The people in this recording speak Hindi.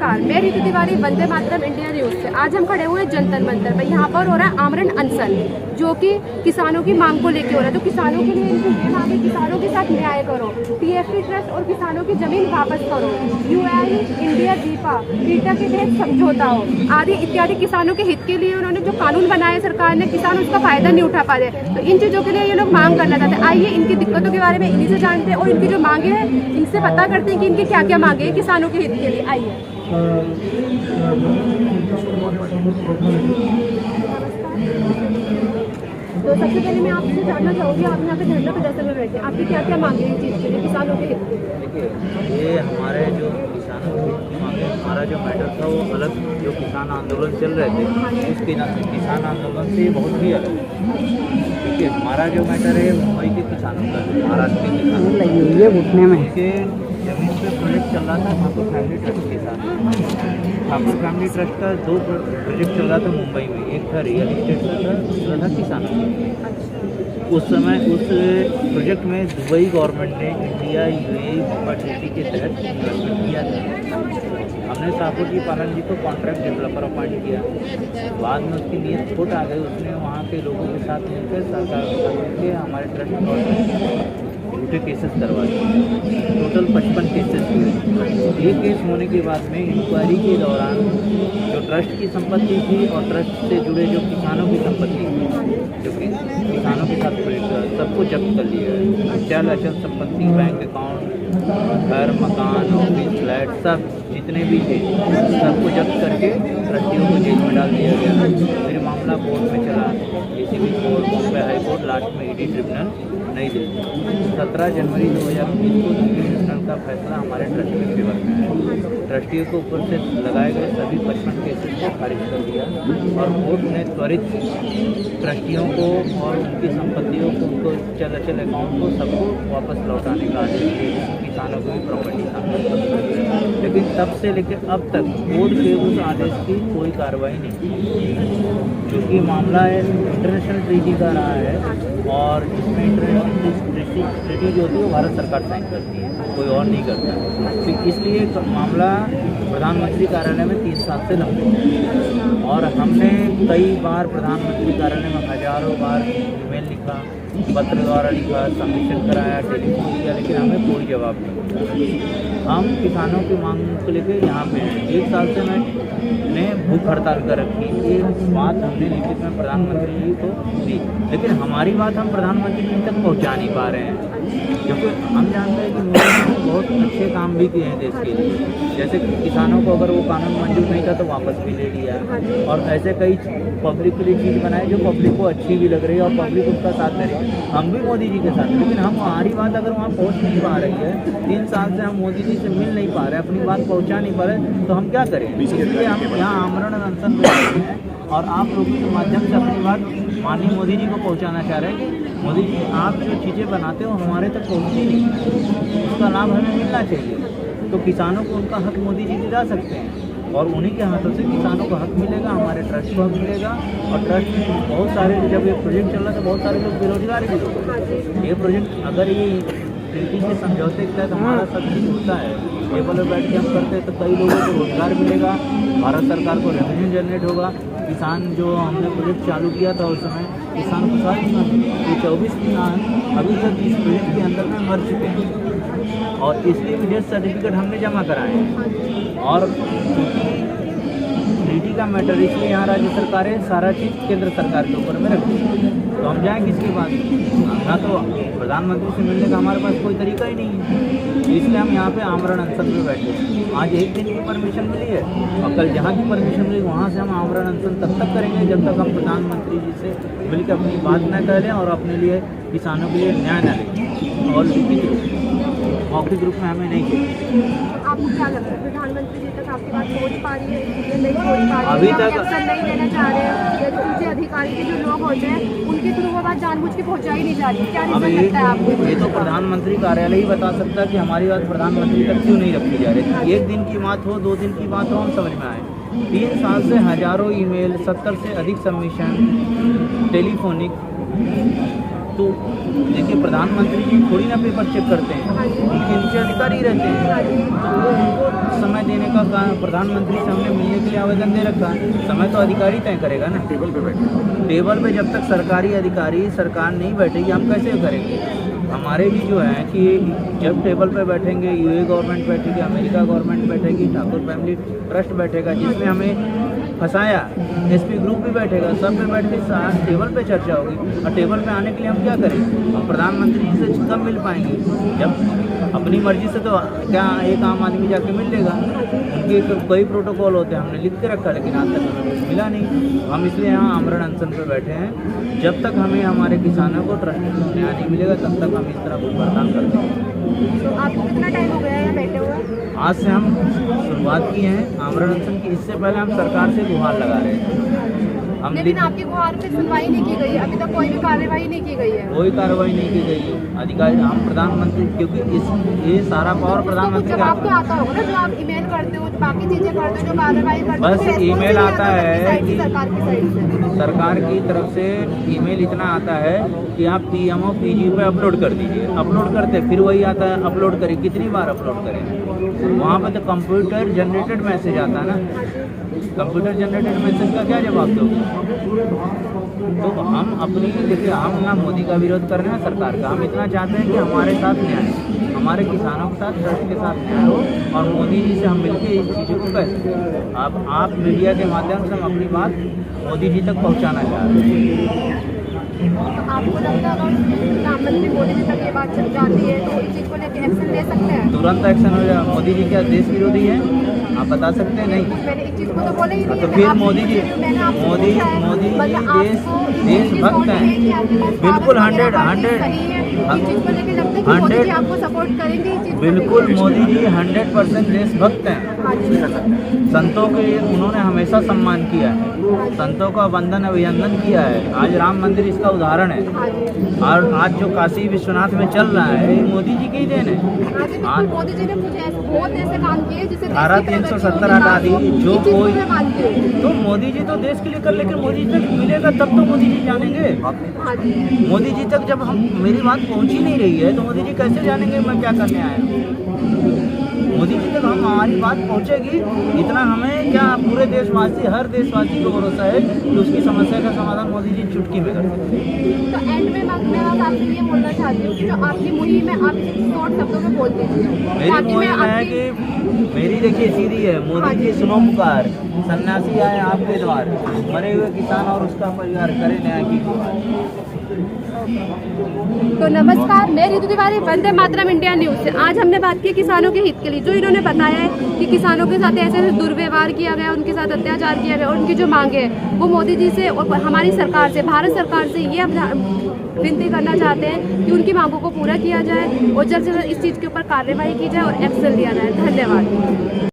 नमस्कार, मैं रीतु तिवारी, वंदे मातरम इंडिया न्यूज से। आज हम खड़े हुए जनता मंतर पर। यहाँ पर हो रहा है आमरण अनशन, जो कि किसानों की मांग को लेकर हो रहा है। तो किसानों के लिए इनकी ये मांग है, किसानों के साथ न्याय करो, टीएफटी ट्रस्ट और किसानों की जमीन वापस करो, यूएन इंडिया रीटा के तहत समझौता हो आदि इत्यादि। किसानों के हित के लिए उन्होंने जो कानून बनाया सरकार ने, किसान उसका फायदा नहीं उठा पा रहे। तो इन चीजों के लिए ये लोग मांग करना चाहते हैं। आइए इनकी दिक्कतों के बारे में इन्हीं से जानते हैं और इनकी जो मांगे हैं इनसे पता करते हैं कि इनकी क्या क्या मांगे हैं किसानों के हित के लिए। आइए। तो सबसे पहले मैं आपसे जानना चाहूँगी, आप यहाँ पे धरना प्रदर्शन में बैठे, आपकी क्या क्या मांगे हैं इस चीज़ के लिए, किसानों के हित के लिए? देखिए, ये हमारे जो किसानों के हित की मांगे, हमारा जो मैटर था वो अलग, जो किसान आंदोलन चल रहे थे उसके किसान आंदोलन से बहुत ही अलग है। देखिए, हमारा जो मैटर है मुंबई के किसानों का, महाराष्ट्र के किसानों लगी हुई है घुटने में के जमीन पे प्रोजेक्ट चल रहा था ठाकुर फैमिली ट्रस्ट के साथ। ठाकुर फैमिली ट्रस्ट का 2 प्रोजेक्ट चल रहा था मुंबई में, एक था रियल इस्टेट का था, दूसरा था किसानों का। उस समय उस प्रोजेक्ट में दुबई गवर्नमेंट ने इंडिया यूएई मुंबई ट्रीटी के तहत इन्वेस्टमेंट किया था। हमने साहपुर जी पालन जी को कॉन्ट्रैक्ट डेवलपर अपॉइंट किया। बाद में उसकी नीयत खोट आ गई, उसने वहाँ के लोगों के साथ मिलकर सरकार के साथ मिलकर हमारे ट्रस्ट और झूठे केसेस करवा दिए। टोटल 55 केसेस हुए। ये केस होने के बाद में इंक्वायरी के दौरान जो ट्रस्ट की संपत्ति थी और ट्रस्ट से जुड़े जो किसानों की संपत्ति थी, जो कि किसानों के साथ सबको जब्त कर लिया है। चल अचल संपत्ति, बैंक अकाउंट, घर, मकान, ऑफिस, फ्लैट, सब जितने भी थे सबको जब्त करके ट्रस्टियों को जेल में डाल दिया गया। फिर मामला कोर्ट में चला, ACB court, Bombay high court, last में ईडी ट्रिब्यूनल नई दिल्ली। 17 जनवरी 2020 को ट्रिब्यूनल का फैसला हमारे ट्रस्ट के फेवर में है। ट्रस्टियों के ऊपर से लगाए गए सभी 55 केसेस को खारिज कर दिया और कोर्ट ने त्वरित ट्रस्टियों को और उनकी संपत्तियों को, उनको चल अचल अकाउंट को सबको वापस लौटाने का आदेश दिया। किसानों को भी प्रॉपर्टी शामिल। लेकिन तब से लेकर अब तक कोर्ट के उस आदेश की कोई कार्रवाई नहीं की, क्योंकि मामला है इंटरनेशनल ट्रीटी का रहा है और इसमें इंटरनेशनल ट्रीटी जो होती है वो भारत सरकार साइन करती है, कोई और नहीं करता। तो इसलिए मामला प्रधानमंत्री कार्यालय में 3 साल से लंबे है और हमने कई बार प्रधानमंत्री कार्यालय में हजारों बार ईमेल लिखा, पत्र द्वारा लिखा, सबमिशन कराया, टेलीफोन किया, लेकिन हमें कोई जवाब नहीं मिला। हम किसानों की मांग को लेकर यहाँ पे हैं। 1 साल से मैंने भूख हड़ताल कर रखी। ये बात हमने लिखित में प्रधानमंत्री जी को दी, लेकिन हमारी बात हम प्रधानमंत्री जी तक पहुँचा नहीं पा रहे हैं, क्योंकि हम जानते हैं कि मोदी ने बहुत अच्छे काम भी किए हैं देश के लिए। जैसे किसानों को अगर वो कानून मंजूर नहीं था तो वापस भी ले लिया, और ऐसे कई पब्लिक के लिए चीज़ बनाई जो पब्लिक को अच्छी भी लग रही है और पब्लिक उसका साथ दे रही है। हम भी मोदी जी के साथ, लेकिन हम हमारी बात अगर वहाँ पहुँच नहीं पा रही है, 3 साल से हम मोदी जी से मिल नहीं पा रहे, अपनी बात पहुँचा नहीं पा रहे, तो हम क्या करें? इसलिए हम यहाँ आमरण अनशन में हैं और आप लोगों के माध्यम से अपनी बात माननीय मोदी जी को पहुँचाना चाह रहे हैं कि मोदी जी, आप जो चीज़ें बनाते हो हमारे तक पहुँचती नहीं, उसका लाभ हमें मिलना चाहिए। तो किसानों को उनका हक मोदी जी दिला सकते हैं और उन्हीं के हाथों से किसानों को हक मिलेगा, हमारे ट्रस्ट को हक मिलेगा। और ट्रस्ट में बहुत सारे, जब ये प्रोजेक्ट चल रहा था बहुत सारे लोग बेरोजगार भी लोग। ये प्रोजेक्ट अगर ये ट्रीटी के समझौते के तहत हमारा सब चीज़ होता है, टेबल पर बैठ के हम करते हैं, तो कई लोगों को रोजगार मिलेगा, भारत सरकार को रेवेन्यू जनरेट होगा। किसान जो हमने प्रोजेक्ट चालू किया था उस समय किसान को साथ ये 24 किसान अभी तक इस प्रोजेक्ट के अंदर में मर चुके हैं और इसलिए भी डेथ सर्टिफिकेट हमने जमा कराए हैं। और ट्रीटी का मैटर, इसलिए यहाँ राज्य सरकारें सारा चीज़ केंद्र सरकार के ऊपर में रखती है। तो हम जाएँ किसके पास? ना तो प्रधानमंत्री से मिलने का हमारे पास कोई तरीका ही नहीं है, इसलिए हम यहाँ पे आमरण अनशन में बैठे। आज 1 दिन की परमिशन मिली है और कल जहाँ की परमिशन मिली वहाँ से हम आमरण अनशन तब तक करेंगे जब तक हम प्रधानमंत्री जी से मिलकर अपनी बात न करें और अपने लिए किसानों के लिए न्याय न लें। और लिखित मौखिक रूप में हमें नहीं चाहिए। आपको क्या लगता है प्रधानमंत्री जी तक आपकी बात पहुँच पा रही है, नहीं पहुँच पा रही है? अभी तक एक्शन नहीं लेना चाह रहे हैं, या जो ऊँचे अधिकारी के जो लोग होते हैं उनके थ्रू वो बात जानबूझ के पहुँचाई नहीं जा रही? क्या रीजन लगता है आपको? ये तो प्रधानमंत्री कार्यालय ही बता सकता है कि हमारी बात प्रधानमंत्री तक क्यों नहीं रखी जा रही। 1 दिन की बात हो, 2 दिन की बात हो, हम समझ में आए। 3 साल से हजारों ईमेल, 70 से अधिक सबमिशन, टेलीफोनिक तो देखिए प्रधानमंत्री जी थोड़ी ना पेपर चेक करते हैं, हाँ जी। उनके नीचे अधिकारी रहते हैं, हाँ जी। तो वो उनको समय देने का काम, प्रधानमंत्री से हमने मिलने के लिए आवेदन दे रखा है, समय तो अधिकारी तय करेगा ना। टेबल पे बैठे टेबल पे जब तक सरकारी अधिकारी सरकार नहीं बैठेगी हम कैसे करेंगे। हमारे भी जो है कि जब टेबल पे बैठेंगे, यूए गवर्नमेंट बैठेगी, अमेरिका गवर्नमेंट बैठेगी, ठाकुर फैमिली ट्रस्ट बैठेगा जिसमें हमें फंसाया, एसपी ग्रुप भी बैठेगा, सब पे बैठ के साथ टेबल पे चर्चा होगी। और टेबल पे आने के लिए हम क्या करें, हम प्रधानमंत्री जी से कब मिल पाएंगे, जब अपनी मर्जी से तो क्या एक आम आदमी जाके मिल लेगा। उनके तो कई प्रोटोकॉल होते हैं, हमने लिख के रखा, लेकिन आज तक हमें कुछ मिला नहीं। हम इसलिए यहाँ आमरण अनशन पे बैठे हैं। जब तक हमें हमारे किसानों को ट्रस्ट न्याय नहीं मिलेगा तब तक हम इस तरह कुछ बर्तान करते हैं। तो आपको कितना टाइम हो गया है यहाँ बैठे हुए? आज से हम शुरुआत की है आमरण अनशन की। इससे पहले हम सरकार से गुहार लगा रहे थे। हम लेकिन आपकी गुहार पे सुनवाई नहीं की गई, अभी तक कोई भी कार्यवाही नहीं की गई है। कोई कार्रवाई नहीं की गई। अधिकारी हम प्रधानमंत्री, क्योंकि ये सारा पावर प्रधानमंत्री का जवाब तो आता होगा ना, जो आप ईमेल करते हो, जो बाकी चीजें करते हो, जो कार्रवाई करते हो, बस तो ईमेल आता है कि सरकार की साइड से। सरकार की तरफ से ईमेल इतना आता है कि आप पीएमओ पीजी पे अपलोड कर दीजिए। अपलोड करते फिर वही आता है, अपलोड करें, कितनी बार अपलोड करें। वहाँ पे तो कंप्यूटर जनरेटेड मैसेज आता है ना, कंप्यूटर जनरेटेड मैसेज का क्या जवाब दोगे। तो हम अपनी, देखिए हम ना मोदी का विरोध कर रहे हैं सरकार का, हम इतना चाहते हैं कि हमारे साथ न्याय, हमारे किसानों के साथ, ट्रस्ट के साथ न्याय हो और मोदी जी से हम मिलकर इस चीज़ों को कह सकें। अब आप मीडिया के माध्यम से हम अपनी बात मोदी जी तक पहुंचाना चाह रहे हैं। तो आपको लगता है अगर प्रधानमंत्री मोदी जी तक ये बात चल जाती है तो इस चीज़ को लेकर एक्शन ले सकते हैं? तुरंत एक्शन हो जाए। मोदी जी क्या देश विरोधी है, आप बता सकते हैं? नहीं। मैंने इस चीज़ को तो बोला ही नहीं तो है। फिर आपसे मोदी जी मैंने आपसे मोदी पूछा है, मोदी जी मतलब आपको देशभक्त हैं, बिल्कुल 100 आपको सपोर्ट करेंगे इस चीज़ को बिल्कुल। लेकर? मोदी जी 100% देशभक्त हैं। हाँ जी। संतों के उन्होंने हमेशा सम्मान किया है, संतों का वंदन अभिनंदन किया है। आज राम मंदिर इसका उदाहरण है। हाँ जी। और आज जो काशी विश्वनाथ में चल रहा है ये मोदी जी की ही देन है। हाँ जी, बिल्कुल। मोदी जी ने कुछ बहुत ऐसे काम किए जिससे धारा 370 हटा दी, जो कोई मानती हूँ। तो मोदी जी तो देश के लिए कर, लेकिन मोदी जी तक मिलेगा तब तो मोदी जी जानेंगे। हाँ जी। मोदी जी तक जब हम मेरी बात पहुंची नहीं रही है तो मोदी जी कैसे जानेंगे मैं क्या करने आया हूँ। मोदी जी तक हमारी बात पहुंचेगी, इतना हमें क्या पूरे देशवासी, हर देशवासी को भरोसा है कि उसकी समस्या का समाधान मोदी जी चुटकी में कर सकते हैं। तो एंड में मैं बस आपसे ये बोलना चाहती हूँ कि जो आपकी मुहिम है आप इसे शॉर्ट शब्दों में बोल दीजिए। मेरी मुहिम है कि मेरी देखिए सीधी है, मोदी जी सुनो पुकार, सन्यासी आए आपके द्वार, मरे हुए किसान और उसका परिवार करे न्याय की गुहार। तो नमस्कार, मैं रितु तिवारी, वंदे मातरम इंडिया न्यूज़ से। आज हमने बात की किसानों के हित के लिए। जो इन्होंने बताया है कि किसानों के साथ ऐसे दुर्व्यवहार किया गया, उनके साथ अत्याचार किया गया और उनकी जो मांगे हैं वो मोदी जी से और हमारी सरकार से, भारत सरकार से ये विनती करना चाहते हैं कि उनकी मांगों को पूरा किया जाए और जल्द से जल्द इस चीज़ के ऊपर कार्रवाई की जाए और एक्शन लिया जाए। धन्यवाद।